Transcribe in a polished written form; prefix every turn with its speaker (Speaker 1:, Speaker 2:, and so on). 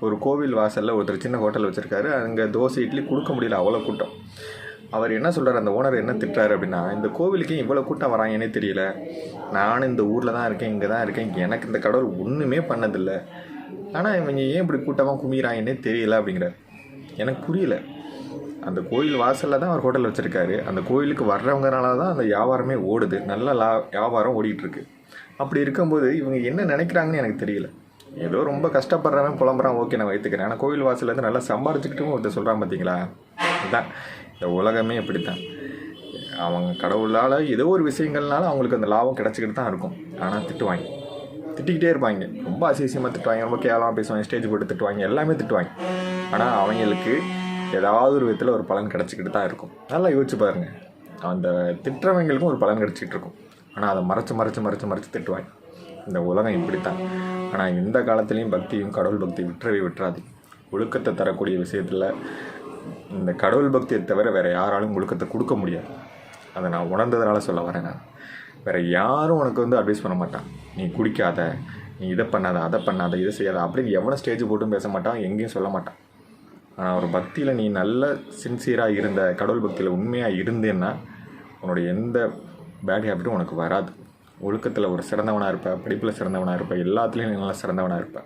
Speaker 1: ஒரு கோவில் வாசலில் ஒருத்தர் சின்ன ஹோட்டல் வச்சுருக்காரு. அங்கே தோசை இட்லி கொடுக்க முடியல, அவ்வளோ கூட்டம். அவர் என்ன சொல்கிறார், அந்த ஓனர் என்ன திட்டுறாரு அப்படின்னா, இந்த கோவிலுக்கு இவ்வளோ கூட்டம் வராங்கன்னே தெரியல, நானும் இந்த ஊரில் தான் இருக்கேன், இங்கே தான் இருக்கேன், எனக்கு இந்த கடவுள் ஒன்றுமே பண்ணதில்லை, ஆனால் இவங்க ஏன் இப்படி கூட்டமாக குமிகிறாங்கன்னே தெரியல அப்படிங்கிறார். எனக்கு புரியல. அந்த கோயில் வாசலில் தான் அவர் ஹோட்டல் வச்சுருக்காரு. அந்த கோயிலுக்கு வர்றவங்கனால தான் அந்த வியாபாரமே ஓடுது, நல்ல வியாபாரம் ஓடிட்டுருக்கு. அப்படி இருக்கும்போது இவங்க என்ன நினைக்கிறாங்கன்னு எனக்கு தெரியல. ஏதோ ரொம்ப கஷ்டப்படுறவன் புலம்புறான், ஓகே நான் வைத்துக்கிறேன். ஆனால் கோவில் வாசலேருந்து நல்லா சம்பாரிச்சுக்கிட்டும் ஒருத்தர் சொல்கிறான் பார்த்தீங்களா, அதுதான் இந்த உலகமே அப்படித்தான். அவங்க கடவுளால் ஏதோ ஒரு விஷயங்கள்னால அவங்களுக்கு அந்த லாபம் கிடச்சிக்கிட்டு தான் இருக்கும். ஆனால் திட்டிக்கிட்டே இருப்பாங்க, ரொம்ப அசிசியமாக திட்டுவாங்க, ரொம்ப கேவலமாக பேசுவாங்க, ஸ்டேஜ் போட்டு திட்டுவாங்க, எல்லாமே திட்டுவாங்க. ஆனால் அவங்களுக்கு ஏதாவது ஒரு விதத்தில் ஒரு பலன் கிடச்சிக்கிட்டு தான் இருக்கும். நல்லா யோசிச்சு பாருங்கள், அந்த திட்டுறவங்களுக்கும் ஒரு பலன் கிடச்சிக்கிட்டு இருக்கும். ஆனால் அதை மறைச்சு திட்டுவாங்க. இந்த உலகம் இப்படித்தான். ஆனால் இந்த காலத்துலேயும் பக்தியும் கடவுள் பக்தி விட்டுறாது. ஒழுக்கத்தை தரக்கூடிய விஷயத்தில் இந்த கடவுள் பக்தியை தவிர வேறு யாராலும் ஒழுக்கத்தை கொடுக்க முடியாது. அதை நான் உணர்ந்ததுனால சொல்ல வரேன். நான் வேறு யாரும் உனக்கு அட்வைஸ் பண்ண மாட்டான், நீ குடிக்காத, நீ இதை பண்ணாத, அதை பண்ணாத, இதை செய்யாத அப்படின்னு எவனும் ஸ்டேஜ் போட்டும் பேச மாட்டான், எங்கேயும் சொல்ல மாட்டான். ஆனால் ஒரு பக்தியில் நீ நல்ல சின்சியராக இருந்த, கடவுள் பக்தியில் உண்மையாக இருந்தேன்னா உன்னுடைய எந்த பேட் ஹேபிட்டும் உனக்கு வராது. ஒழுக்கத்தில் ஒரு சிறந்தவனாக இருப்ப, படிப்பில் சிறந்தவனாக இருப்ப, எல்லாத்துலேயும் நல்லா சிறந்தவனாக இருப்ப.